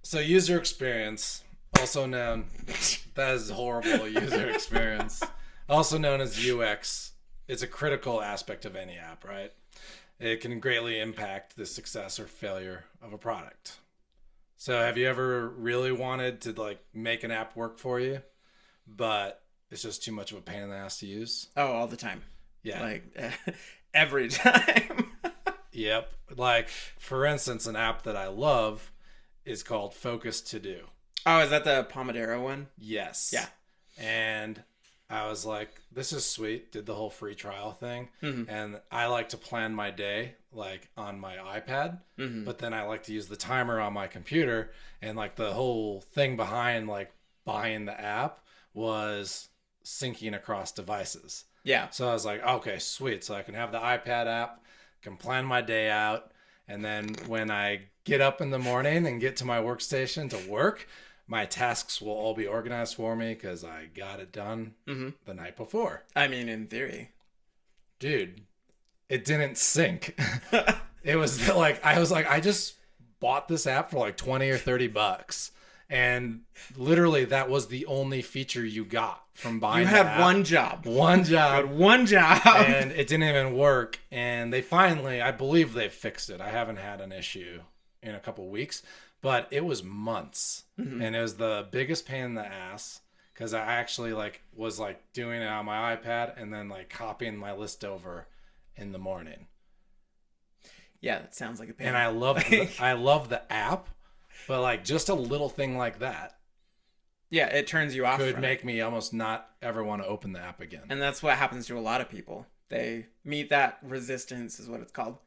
So user experience, also known, that is horrible user experience, also known as UX. It's a critical aspect of any app, right? It can greatly impact the success or failure of a product. So have you ever really wanted to like make an app work for you, but it's just too much of a pain in the ass to use? Oh, all the time. Yeah. Like every time. Yep. Like, for instance, an app that I love is called Focus To Do. Oh, is that the Pomodoro one? Yes. Yeah. And I was like, this is sweet. Did the whole free trial thing. Mm-hmm. And I like to plan my day like on my iPad, but then I like to use the timer on my computer. And like the whole thing behind like buying the app was syncing across devices. Yeah. So I was like, okay, sweet. So I can have the iPad app, can plan my day out. And then when I get up in the morning and get to my workstation to work, my tasks will all be organized for me because I got it done the night before. I mean, in theory. Dude, it didn't sync. It was like, I just bought this app for like 20 or 30 bucks. And literally that was the only feature you got from buying You the had app. one job. One You job. had one job. And it didn't even work. And they finally, I believe they fixed it. I haven't had an issue in a couple weeks, but it was months. And it was the biggest pain in the ass because I actually like was like doing it on my iPad and then like copying my list over in the morning. Yeah, that sounds like a pain. And I love the app, but like just a little thing like that yeah, it turns you off. could make me almost not ever want to open the app again. And that's what happens to a lot of people. They meet that resistance, is what it's called.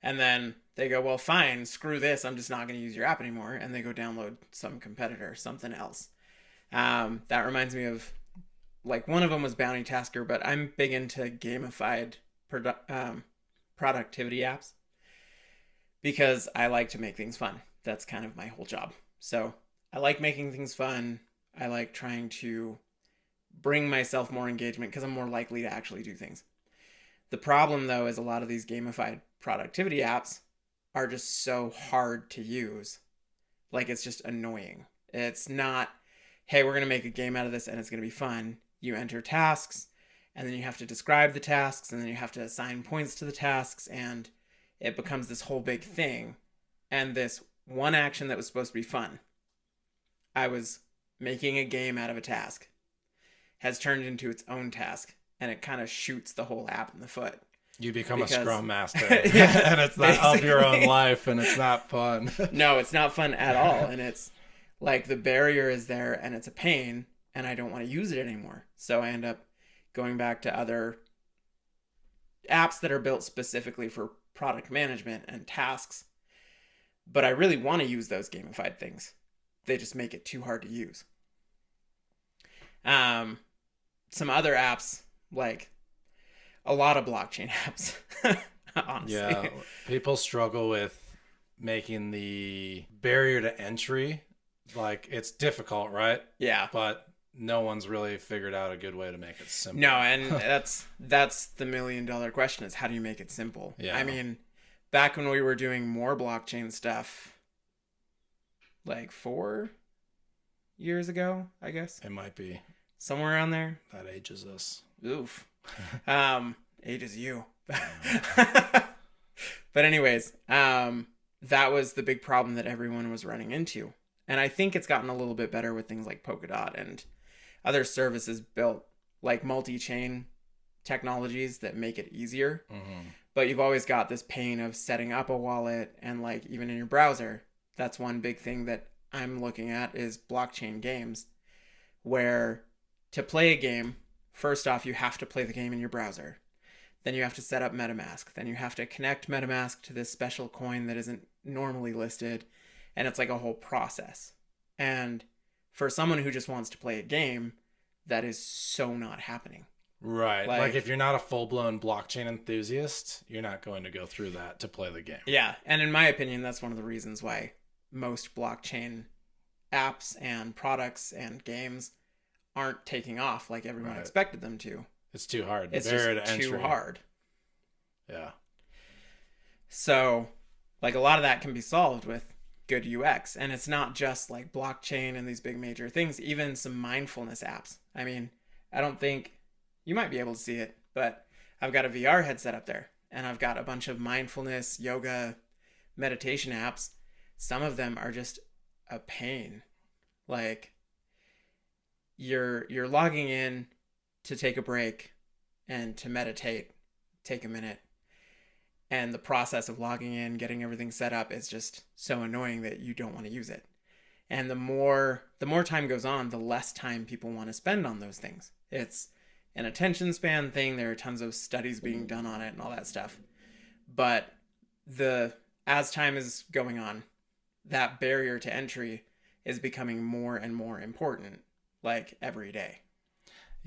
And then they go, well, fine, screw this. I'm just not going to use your app anymore. And they go download some competitor, something else. That reminds me of, like, one of them was Bounty Tasker, but I'm big into gamified productivity apps because I like to make things fun. That's kind of my whole job. So I like making things fun. I like trying to bring myself more engagement because I'm more likely to actually do things. The problem, though, is a lot of these gamified productivity apps are just so hard to use. Like, it's just annoying. It's not, hey, we're going to make a game out of this and it's going to be fun. You enter tasks, and then you have to describe the tasks, and then you have to assign points to the tasks, and it becomes this whole big thing. And this one action that was supposed to be fun, I was making a game out of a task, has turned into its own task, and it kind of shoots the whole app in the foot. You become a scrum master. Yeah, and it's not of your own life, and it's not fun. No, it's not fun at all. And it's like the barrier is there, and it's a pain, and I don't want to use it anymore. So I end up going back to other apps that are built specifically for product management and tasks. But I really want to use those gamified things. They just make it too hard to use. Some other apps, like a lot of blockchain apps, honestly. Yeah, people struggle with making the barrier to entry. Like, it's difficult, right? Yeah. But no one's really figured out a good way to make it simple. No, and that's the $1 million question, is how do you make it simple? Yeah. I mean, back when we were doing more blockchain stuff, like 4 years ago, I guess. It might be. Somewhere around there. That ages us. Oof. Ages you. But anyways, that was the big problem that everyone was running into. And I think it's gotten a little bit better with things like Polkadot and other services built like multi-chain technologies that make it easier. Mm-hmm. But you've always got this pain of setting up a wallet, and like even in your browser, that's one big thing that I'm looking at is blockchain games, where to play a game, first off, you have to play the game in your browser. Then you have to set up MetaMask. Then you have to connect MetaMask to this special coin that isn't normally listed. And it's like a whole process. And for someone who just wants to play a game, that is so not happening. Right. Like if you're not a full-blown blockchain enthusiast, you're not going to go through that to play the game. Yeah. And in my opinion, that's one of the reasons why most blockchain apps and products and games aren't taking off like everyone expected them to. It's too hard. It's just too hard. Yeah. So, like, a lot of that can be solved with good UX. And it's not just like blockchain and these big major things, even some mindfulness apps. I mean, I don't think you might be able to see it, but I've got a VR headset up there and I've got a bunch of mindfulness, yoga, meditation apps. Some of them are just a pain. Like you're logging in to take a break and to meditate, take a minute. And the process of logging in, getting everything set up is just so annoying that you don't want to use it. And the more time goes on, the less time people want to spend on those things. It's an attention span thing. There are tons of studies being done on it and all that stuff. But as time is going on, that barrier to entry is becoming more and more important, like every day.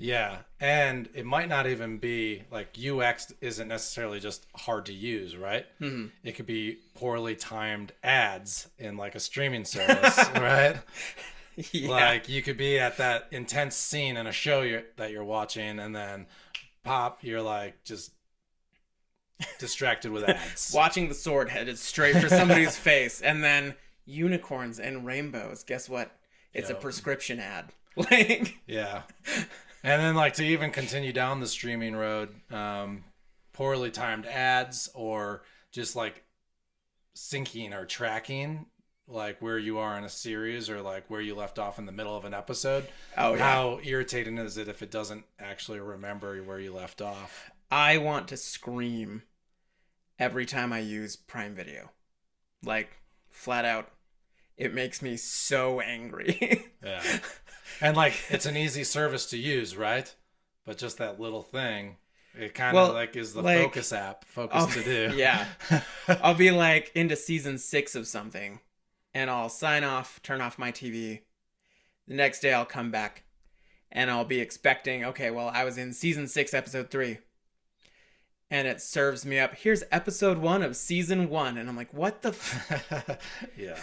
Yeah, and it might not even be like UX isn't necessarily just hard to use, right? Mm-hmm. It could be poorly timed ads in like a streaming service, right? Yeah. Like you could be at that intense scene in a show that you're watching, and then you're like just distracted with ads. Watching the sword headed straight for somebody's face, and then unicorns and rainbows. Guess what? It's a prescription ad. Like, yeah. And then like to even continue down the streaming road, poorly timed ads or just like syncing or tracking like where you are in a series or like where you left off in the middle of an episode. Oh, yeah. How irritating is it if it doesn't actually remember where you left off? I want to scream every time I use Prime Video. Like, flat out. It makes me so angry. Yeah. And like it's an easy service to use, right? But just that little thing, it kind of like is the focus app, focus to do. Yeah. I'll be like into season 6 of something and I'll sign off, turn off my TV. The next day I'll come back and I'll be expecting, okay, well, I was in season 6, episode 3. And it serves me up, here's episode 1 of season 1. And I'm like, what the Yeah.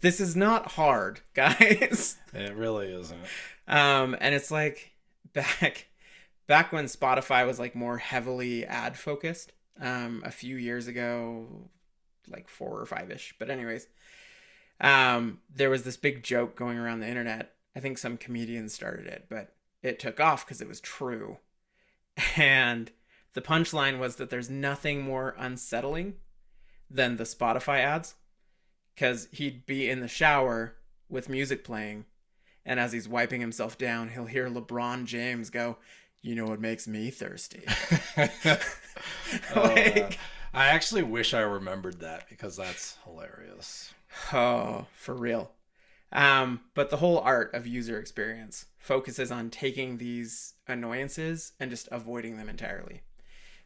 This is not hard, guys. It really isn't. And it's like back when Spotify was like more heavily ad focused, a few years ago, like 4 or 5-ish. But anyways, there was this big joke going around the internet. I think some comedian started it, but it took off because it was true. And the punchline was that there's nothing more unsettling than the Spotify ads. Because he'd be in the shower with music playing, and as he's wiping himself down, he'll hear LeBron James go, "You know what makes me thirsty?" I actually wish I remembered that because that's hilarious. Oh, for real. But the whole art of user experience focuses on taking these annoyances and just avoiding them entirely.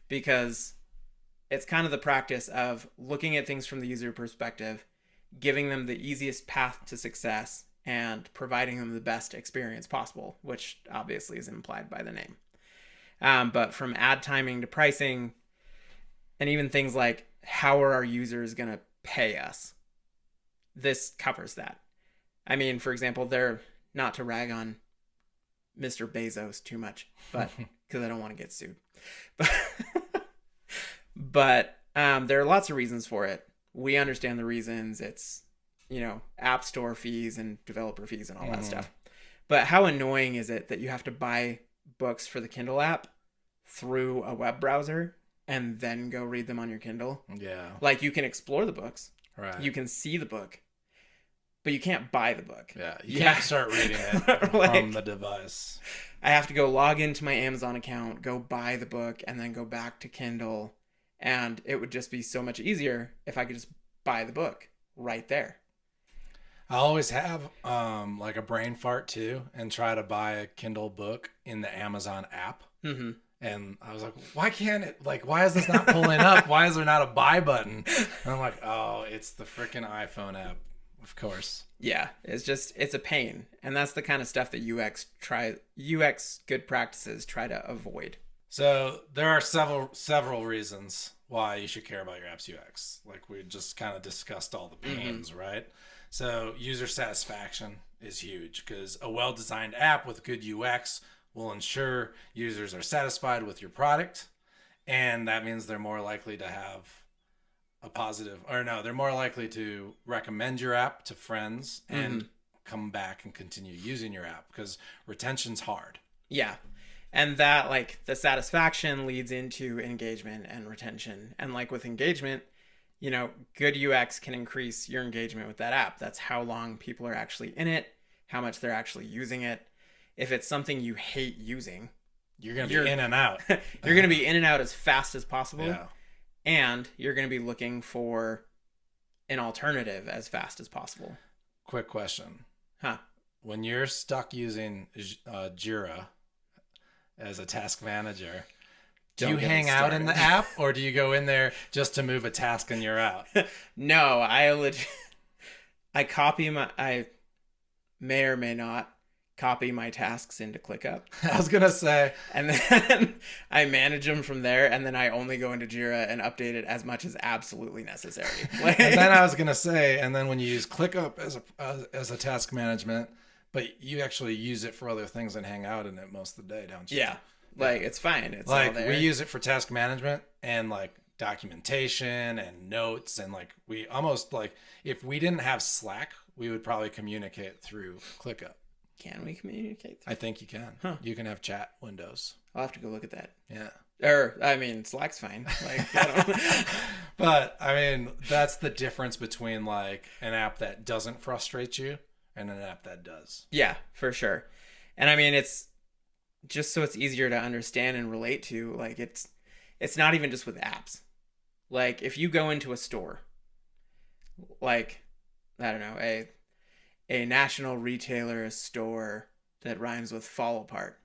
Because it's kind of the practice of looking at things from the user perspective, giving them the easiest path to success, and providing them the best experience possible, which obviously is implied by the name. But from ad timing to pricing, and even things like how are our users going to pay us, this covers that. I mean, for example, they're not to rag on Mr. Bezos too much, but because I don't want to get sued. But there are lots of reasons for it. We understand the reasons. It's, app store fees and developer fees and all that stuff. But how annoying is it that you have to buy books for the Kindle app through a web browser and then go read them on your Kindle? Yeah. Like, you can explore the books. Right. You can see the book. But you can't buy the book. Yeah. You can't start reading it from the device. I have to go log into my Amazon account, go buy the book, and then go back to Kindle. And it would just be so much easier if I could just buy the book right there. I always have like a brain fart too and try to buy a Kindle book in the Amazon app. Mm-hmm. And I was like, why can't it, like, why is this not pulling up? Why is there not a buy button? And I'm like, oh, it's the freaking iPhone app, of course. Yeah, it's a pain. And that's the kind of stuff that UX good practices try to avoid. So there are several reasons why you should care about your app's UX. Like we just kind of discussed all the pains, right? So user satisfaction is huge because a well-designed app with good UX will ensure users are satisfied with your product. And that means they're more likely to have a positive, or no, they're more likely to recommend your app to friends and come back and continue using your app because retention's hard. Yeah. And that, like, the satisfaction leads into engagement and retention. And like with engagement, you know, good UX can increase your engagement with that app. That's how long people are actually in it, how much they're actually using it. If it's something you hate using, you're going to be in and out. You're going to be in and out as fast as possible. Yeah. And you're going to be looking for an alternative as fast as possible. Quick question. Huh. When you're stuck using Jira as a task manager, do you hang out in the app or do you go in there just to move a task and you're out? No, I may or may not copy my tasks into ClickUp. I was going to say. And then I manage them from there, and then I only go into Jira and update it as much as absolutely necessary. And then I was going to say, and then when you use ClickUp as a task management, but you actually use it for other things and hang out in it most of the day, don't you? Yeah. Like, it's fine. It's like, all there. we use it for task management and like documentation and notes. And like, we almost like, if we didn't have Slack, we would probably communicate through ClickUp. Can we communicate? I think you can. Huh. You can have chat windows. I'll have to go look at that. Yeah. Or, I mean, Slack's fine. Like, I don't... But, I mean, that's the difference between like an app that doesn't frustrate you and an app that does. Yeah, for sure. And I mean, it's just so it's easier to understand and relate to. Like, it's not even just with apps. Like, if you go into a store, like, I don't know, a national retailer store that rhymes with fall apart,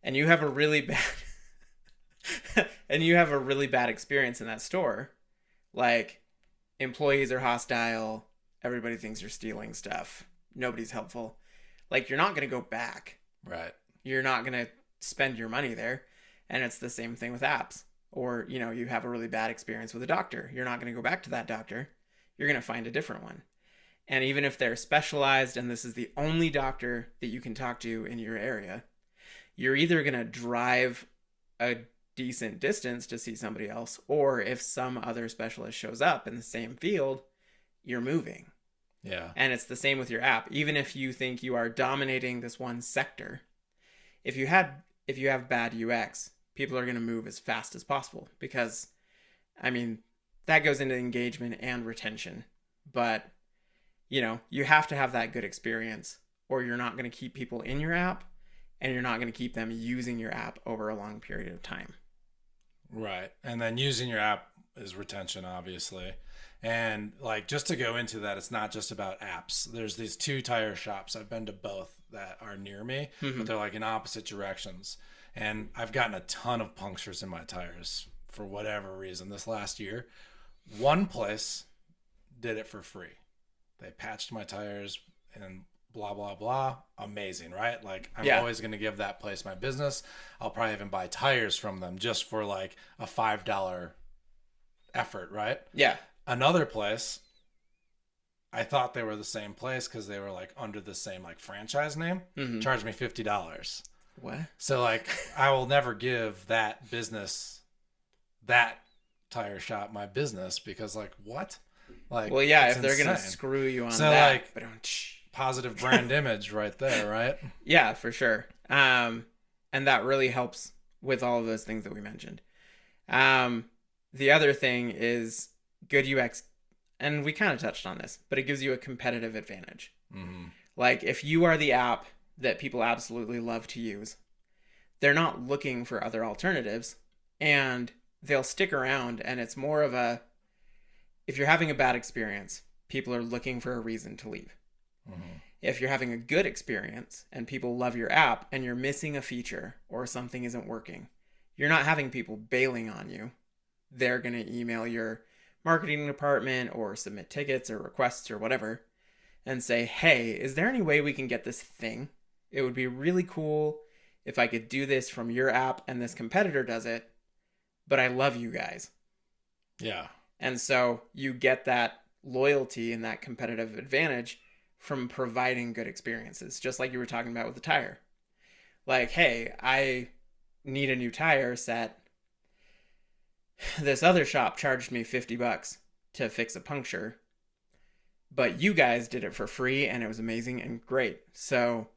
and you have a really bad experience in that store, like employees are hostile, everybody thinks you're stealing stuff, nobody's helpful, like, you're not going to go back. Right. You're not going to spend your money there. And it's the same thing with apps. Or, you know, you have a really bad experience with a doctor, you're not going to go back to that doctor, you're going to find a different one. And even if they're specialized and this is the only doctor that you can talk to in your area, you're either going to drive a decent distance to see somebody else, or if some other specialist shows up in the same field, you're moving. Yeah. And it's the same with your app. Even if you think you are dominating this one sector, if you have bad UX, people are going to move as fast as possible because, I mean, that goes into engagement and retention. But you know, you have to have that good experience or you're not going to keep people in your app and you're not going to keep them using your app over a long period of time. Right. And then using your app is retention, obviously. And like, just to go into that, it's not just about apps. There's these 2 tire shops. I've been to both that are near me, but they're like in opposite directions. And I've gotten a ton of punctures in my tires for whatever reason this last year. One place did it for free. They patched my tires and blah, blah, blah. Amazing, right? Like, I'm always going to give that place my business. I'll probably even buy tires from them just for like a $5 effort, right? Yeah. Another place, I thought they were the same place because they were like under the same like franchise name, charged me $50. What? So like, I will never give that business, that tire shop, my business because like, what? Like, well, yeah, if insane. They're gonna screw you on so that, like, positive brand image right there, right? Yeah, for sure. And that really helps with all of those things that we mentioned. The other thing is good UX, and we kind of touched on this, but it gives you a competitive advantage. Like, if you are the app that people absolutely love to use, they're not looking for other alternatives, and they'll stick around, and it's more of a, if you're having a bad experience, people are looking for a reason to leave. If you're having a good experience and people love your app and you're missing a feature or something isn't working, you're not having people bailing on you. They're going to email your marketing department or submit tickets or requests or whatever and say, hey, is there any way we can get this thing? It would be really cool if I could do this from your app and this competitor does it, but I love you guys. Yeah. And so you get that loyalty and that competitive advantage from providing good experiences, just like you were talking about with the tire. Like, hey, I need a new tire set. This other shop charged me $50 to fix a puncture, but you guys did it for free and it was amazing and great. So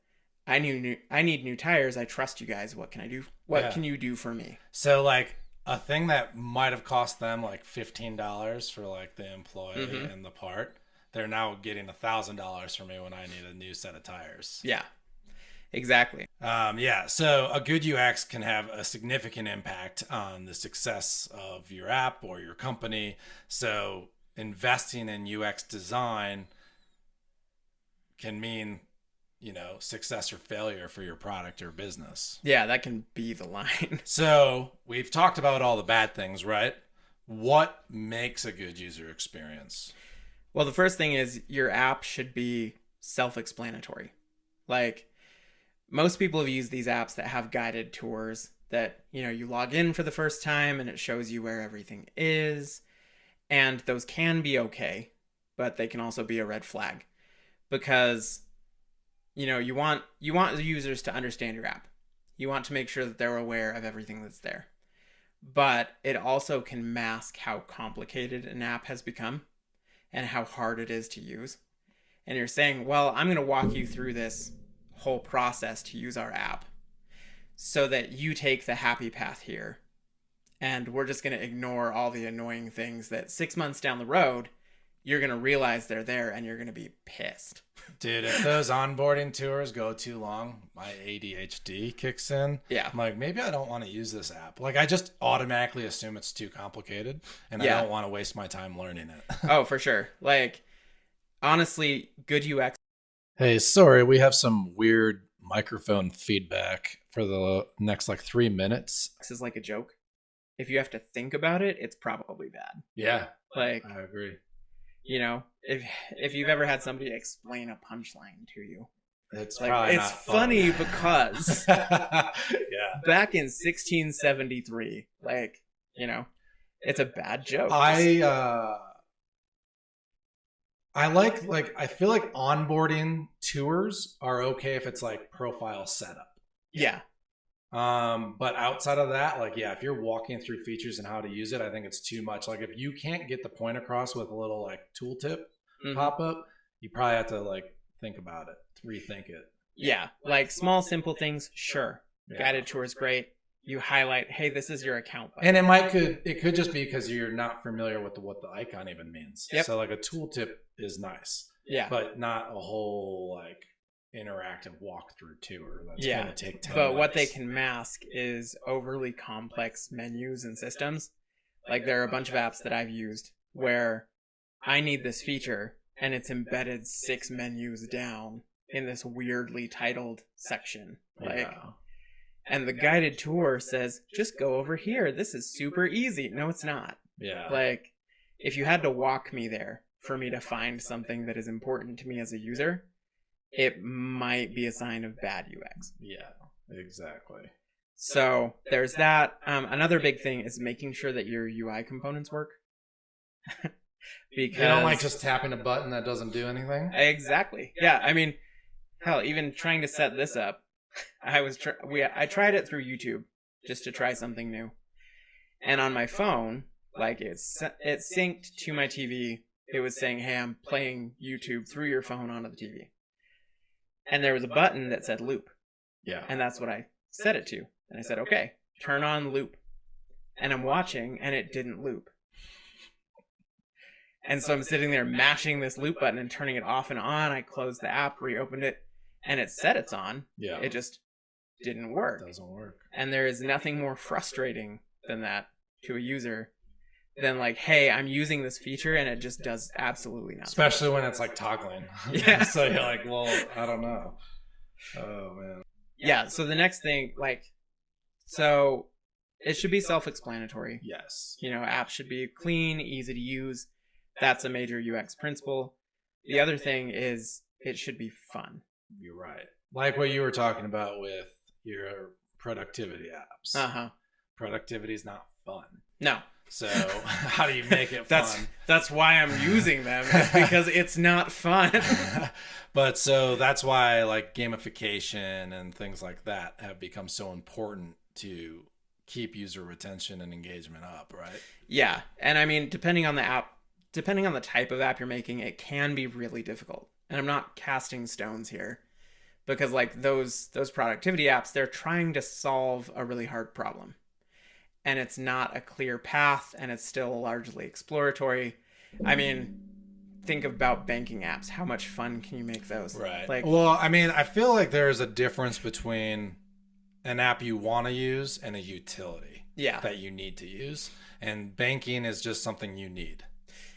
I need new tires. I trust you guys. What can I do? What can you do for me? So like a thing that might have cost them like $15 for like the employee and the part, they're now getting $1,000 from me when I need a new set of tires. Yeah, exactly. So a good UX can have a significant impact on the success of your app or your company. So investing in UX design can mean, success or failure for your product or business. Yeah, that can be the line. So we've talked about all the bad things, right? What makes a good user experience? Well, the first thing is your app should be self-explanatory. Like, most people have used these apps that have guided tours that, you log in for the first time and it shows you where everything is. And those can be okay, but they can also be a red flag because, you want the users to understand your app. You want to make sure that they're aware of everything that's there. But it also can mask how complicated an app has become and how hard it is to use. And you're saying, well, I'm going to walk you through this whole process to use our app so that you take the happy path here. And we're just going to ignore all the annoying things that 6 months down the road, you're going to realize they're there and you're going to be pissed. Dude, if those onboarding tours go too long, my ADHD kicks in. Yeah. I'm like, maybe I don't want to use this app. Like, I just automatically assume it's too complicated and I don't want to waste my time learning it. Oh, for sure. Like, honestly, good UX. Hey, sorry, we have some weird microphone feedback for the next 3 minutes. This is like a joke. If you have to think about it, it's probably bad. Yeah. Like, I agree. If you've ever had somebody explain a punchline to you, it's probably not funny fun. because back in 1673, it's a bad joke. I feel like onboarding tours are okay if it's like profile setup. Yeah. But outside of that, if you're walking through features and how to use it, I think it's too much. Like, if you can't get the point across with a little tooltip pop up, you probably have to think about it, rethink it. Yeah. Small, simple things. Sure. Yeah. Guided tour is great. You highlight, hey, this is your account button. And it could just be because you're not familiar with what the icon even means. Yep. So a tooltip is nice. Yeah. But not a whole interactive walkthrough tour that's going to take 10 But minutes. what they can mask is overly complex menus and systems. There are a bunch of apps that I've used where I need this feature and it's embedded 6 menus down in this weirdly titled section. And the guided tour says, just go over here. This is super easy. No, it's not. Yeah. If you had to walk me there for me to find something that is important to me as a user, it might be a sign of bad UX. Yeah, exactly. So there's that. Another big thing is making sure that your UI components work. Because you don't just tapping a button that doesn't do anything? Exactly. Yeah, I mean, hell, even trying to set this up, I tried it through YouTube just to try something new. And on my phone, it synced to my TV. It was saying, hey, I'm playing YouTube through your phone onto the TV. And there was a button that said loop. Yeah. And that's what I set it to. And I said, okay, turn on loop. And I'm watching and it didn't loop. And so I'm sitting there mashing this loop button and turning it off and on. I closed the app, reopened it, and it said it's on. Yeah. It just didn't work. It doesn't work. And there is nothing more frustrating than that to a user than hey, I'm using this feature and it just does absolutely nothing. Especially when it's toggling. Yeah. So you're well, I don't know. Oh man. Yeah. So the next thing, so it should be self-explanatory. Yes. Apps should be clean, easy to use. That's a major UX principle. The other thing is it should be fun. You're right. Like what you were talking about with your productivity apps. Uh-huh. Productivity is not fun. No. So how do you make it fun? That's why I'm using them, is because it's not fun. But so that's why gamification and things like that have become so important to keep user retention and engagement up, right? Yeah. And I mean, depending on the app, depending on the type of app you're making, it can be really difficult. And I'm not casting stones here, because like those productivity apps, they're trying to solve a really hard problem. And it's not a clear path, and it's still largely exploratory. I mean, think about banking apps. How much fun can you make those? Right. Like, well, I mean, I feel like there's a difference between an app you want to use and a utility that you need to use. And banking is just something you need.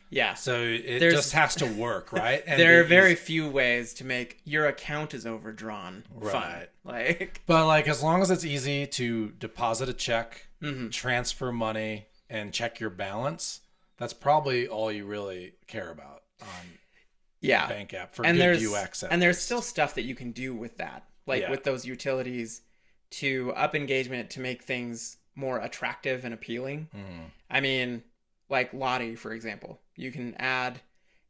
Yeah. So it just has to work, right? And there are very few ways to make your account is overdrawn fun. Like, but like, as long as it's easy to deposit a check, transfer money, and check your balance, that's probably all you really care about on a bank app for good UX. And there's still stuff that you can do with that, like with those utilities to up engagement, to make things more attractive and appealing. I mean, like Lottie, for example, you can add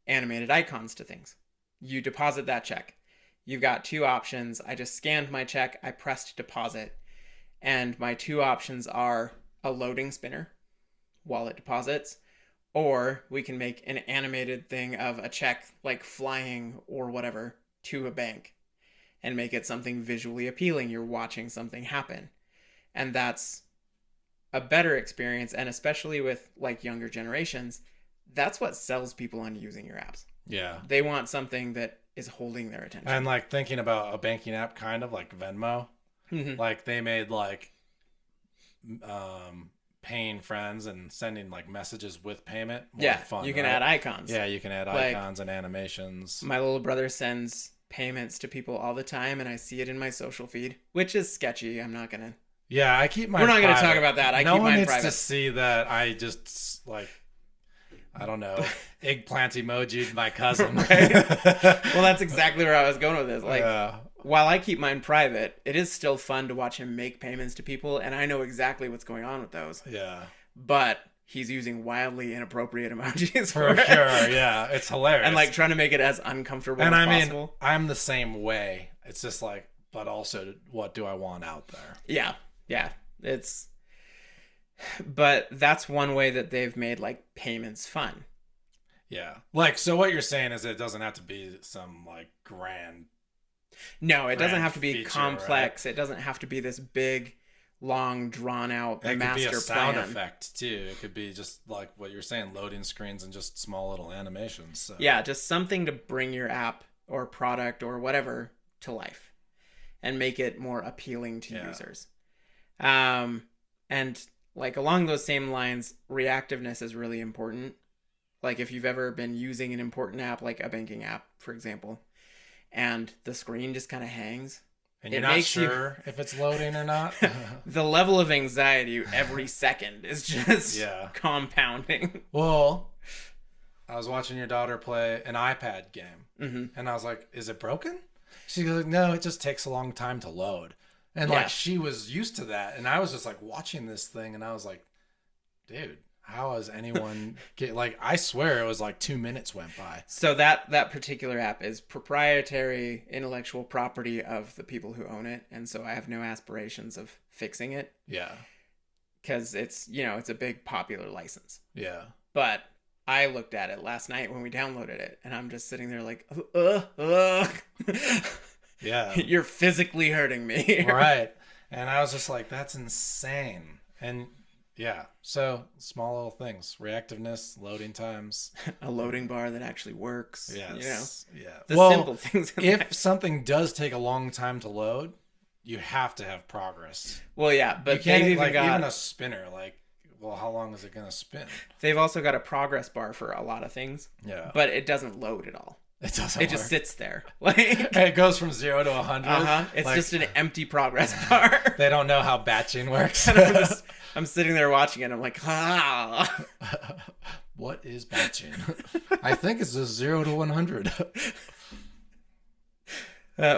animated icons to things. You deposit that check. You've got two options. I just scanned my check. I pressed deposit. And my two options are a loading spinner while it deposits, or we can make an animated thing of a check like flying or whatever to a bank and make it something visually appealing. You're watching something happen. And that's a better experience. And especially with like younger generations, that's what sells people on using your apps. Yeah. They want something that is holding their attention. And like thinking about a banking app, kind of like Venmo, like they made like paying friends and sending like messages with payment more fun. You can add icons. Yeah, you can add icons and animations. My little brother sends payments to people all the time, and I see it in my social feed, which is sketchy. I'm not gonna. Yeah, I keep mine. We're not gonna talk about that. No keep one mine needs private. to see that I just like, I don't know, eggplant emoji'd my cousin. Right? Well, that's exactly where I was going with this. Like, while I keep mine private, it is still fun to watch him make payments to people, and I know exactly what's going on with those. Yeah. But he's using wildly inappropriate emojis for sure. Yeah, it's hilarious. And like trying to make it as uncomfortable as possible. Mean, I'm the same way. It's just like, but also, what do I want out there? Yeah. But that's one way that they've made like payments fun. Yeah. Like, so what you're saying is it doesn't have to be some like grand. No, it doesn't have to be feature, complex. Right? It doesn't have to be this big, long, drawn out master plan. It could be a sound effect too. It could be just like what you're saying, loading screens and just small little animations. So. Yeah, just something to bring your app or product or whatever to life and make it more appealing to users. And like along those same lines, reactiveness is really important. Like if you've ever been using an important app, like a banking app, for example, and the screen just kind of hangs. And you're not sure if it's loading or not. The level of anxiety every second is just compounding. Well, I was watching your daughter play an iPad game, and I was like, is it broken? She goes, no, it just takes a long time to load. And like she was used to that. And I was just like watching this thing, and I was like, dude, how has anyone like, I swear it was like 2 minutes went by. So that particular app is proprietary intellectual property of the people who own it. And so I have no aspirations of fixing it. Yeah. Because it's, it's a big popular license. Yeah. But I looked at it last night when we downloaded it, and I'm just sitting there like, yeah. You're physically hurting me. Right. And I was just like, that's insane. And yeah, so small little things, reactiveness, loading times, a loading bar that actually works. Yes, the simple things. If something does take a long time to load, you have to have progress. Well, yeah, but you can't even a spinner. Like, well, how long is it gonna spin? They've also got a progress bar for a lot of things. Yeah, but it doesn't load at all. It doesn't. It just sits there. Like it goes from 0 to 100. It's just an empty progress bar. They don't know how batching works. I'm sitting there watching it. I'm like, what is batching? I think it's just 0 to 100.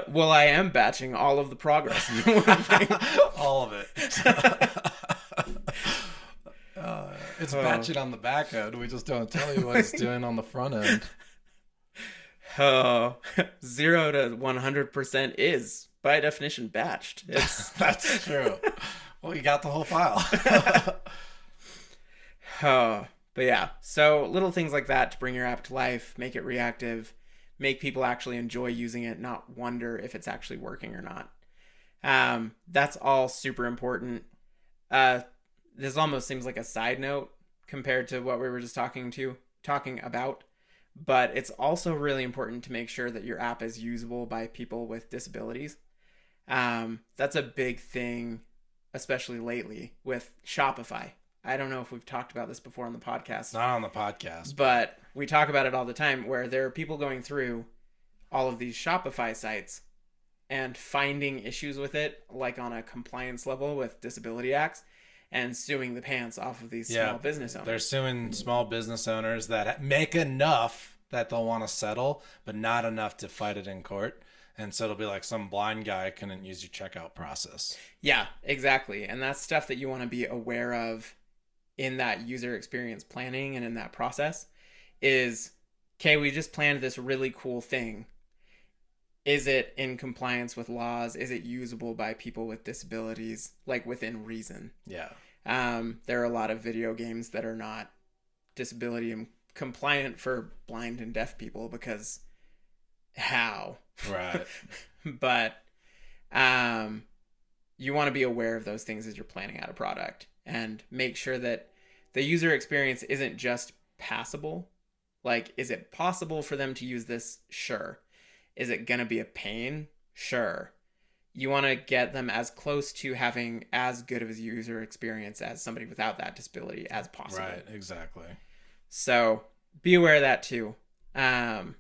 Well, I am batching all of the progress. All of it. It's batching on the back end. We just don't tell you what it's doing on the front end. 0 to 100% is by definition batched. That's true. Well, you got the whole file. But yeah, so little things like that to bring your app to life, make it reactive, make people actually enjoy using it, not wonder if it's actually working or not. That's all super important. Uh, this almost seems like a side note compared to what we were just talking about, but it's also really important to make sure that your app is usable by people with disabilities. That's a big thing, especially lately with Shopify. I don't know if we've talked about this before on the podcast, Not on the podcast. but we talk about it all the time where there are people going through all of these Shopify sites and finding issues with it, like on a compliance level with disability acts, and suing the pants off of these small business owners. They're suing small business owners that make enough that they'll want to settle, but not enough to fight it in court. And so it'll be like some blind guy couldn't use your checkout process. Yeah, exactly. And that's stuff that you want to be aware of in that user experience planning and in that process is, okay, we just planned this really cool thing. Is it in compliance with laws? Is it usable by people with disabilities, like within reason? Yeah. There are a lot of video games that are not disability compliant for blind and deaf people because how? Right. But you want to be aware of those things as you're planning out a product and make sure that the user experience isn't just passable. Like, is it possible for them to use this? Sure. Is it going to be a pain? Sure. You want to get them as close to having as good of a user experience as somebody without that disability as possible. Right, exactly. So be aware of that too. And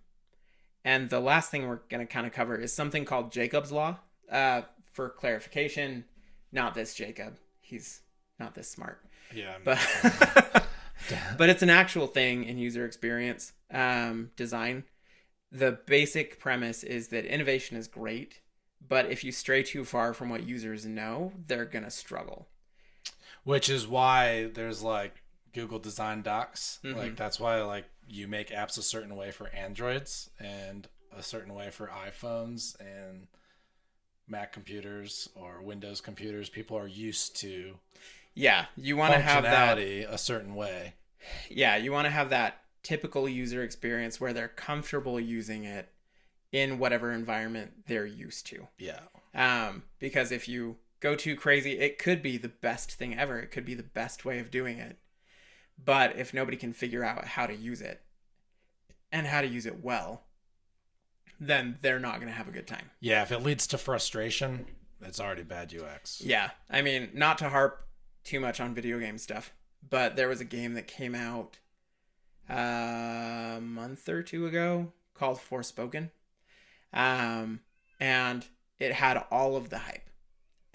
the last thing we're going to kind of cover is something called Jacob's Law. For clarification, not this Jacob. He's not this smart. Yeah. But it's an actual thing in user experience design. The basic premise is that innovation is great, but if you stray too far from what users know, they're going to struggle. Which is why there's like Google Design Docs. Mm-hmm. Like that's why like you make apps a certain way for Androids and a certain way for iPhones and Mac computers or Windows computers. People are used to you want to have that a certain way. Yeah, you want to have that typical user experience where they're comfortable using it in whatever environment they're used to. Yeah. Because if you go too crazy, it could be the best thing ever. It could be the best way of doing it. But if nobody can figure out how to use it and how to use it well, then they're not going to have a good time. Yeah, if it leads to frustration, it's already bad UX. Yeah, I mean, not to harp too much on video game stuff, but there was a game that came out a month or two ago called Forspoken. And it had all of the hype.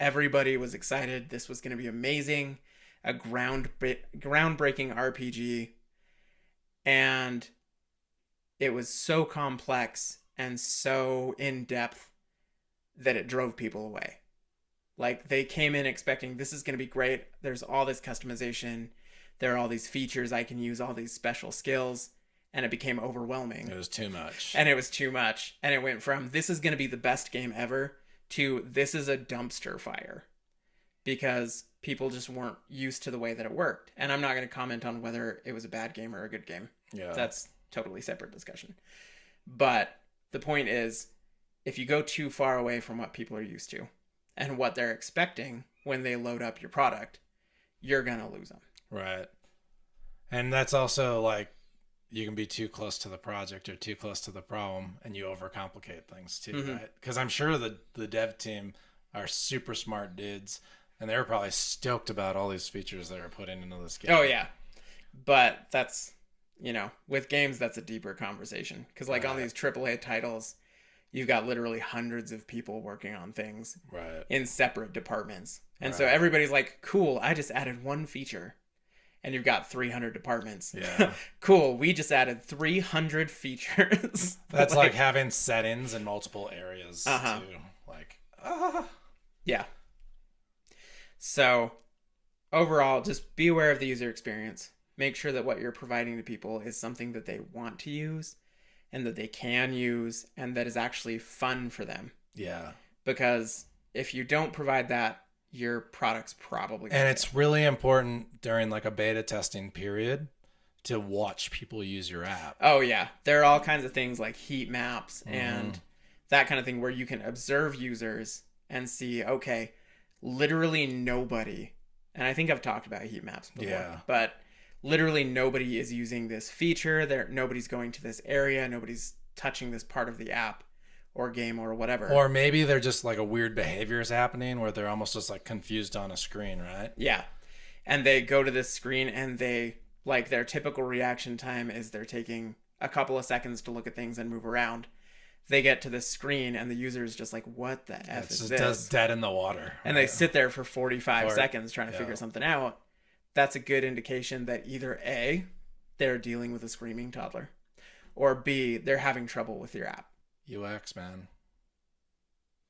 Everybody was excited. This was going to be amazing. A groundbreaking RPG. And it was so complex and so in-depth that it drove people away. Like, they came in expecting this is going to be great. There's all this customization. There are all these features I can use, all these special skills. And it became overwhelming. It was too much. And it was too much. And it went from this is going to be the best game ever to this is a dumpster fire. Because people just weren't used to the way that it worked. And I'm not going to comment on whether it was a bad game or a good game. Yeah. That's totally separate discussion. But the point is, if you go too far away from what people are used to and what they're expecting when they load up your product, you're going to lose them. Right. And that's also like, you can be too close to the project or too close to the problem and you overcomplicate things too, Mm-hmm. right? Because I'm sure the dev team are super smart dudes and they were probably stoked about all these features that are put into this game. Oh, yeah. But that's, with games, that's a deeper conversation. Because like on these AAA titles, you've got literally hundreds of people working on things in separate departments. And so everybody's like, cool, I just added one feature. And you've got 300 departments. Yeah. Cool. We just added 300 features. That's like having settings in multiple areas too. Like, Yeah. So overall, just be aware of the user experience. Make sure that what you're providing to people is something that they want to use and that they can use and that is actually fun for them. Yeah. Because if you don't provide that, your product's probably and it's really important during like a beta testing period to watch people use your app. Oh yeah, there are all kinds of things like heat maps and that kind of thing where you can observe users and see, okay, literally nobody, and I think I've talked about heat maps before, but literally nobody is using this feature. Nobody's going to this area. Nobody's touching this part of the app or game or whatever. Or maybe they're just like a weird behavior is happening where they're almost just like confused on a screen, right? Yeah. And they go to this screen and they, like, their typical reaction time is they're taking a couple of seconds to look at things and move around. They get to this screen and the user is just like, what the F is this? Just dead in the water. And they sit there for 45 seconds trying to figure something out. That's a good indication that either A, they're dealing with a screaming toddler, or B, they're having trouble with your app. UX, man.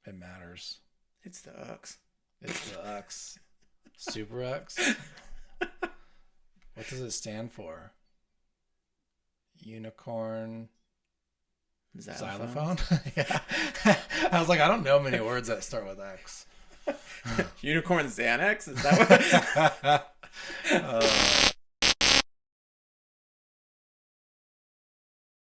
It matters. It's the UX. It's the UX. Super UX? What does it stand for? Unicorn... Xylophone? Yeah. I was like, I don't know many words that start with X. Unicorn Xanax? Is that what?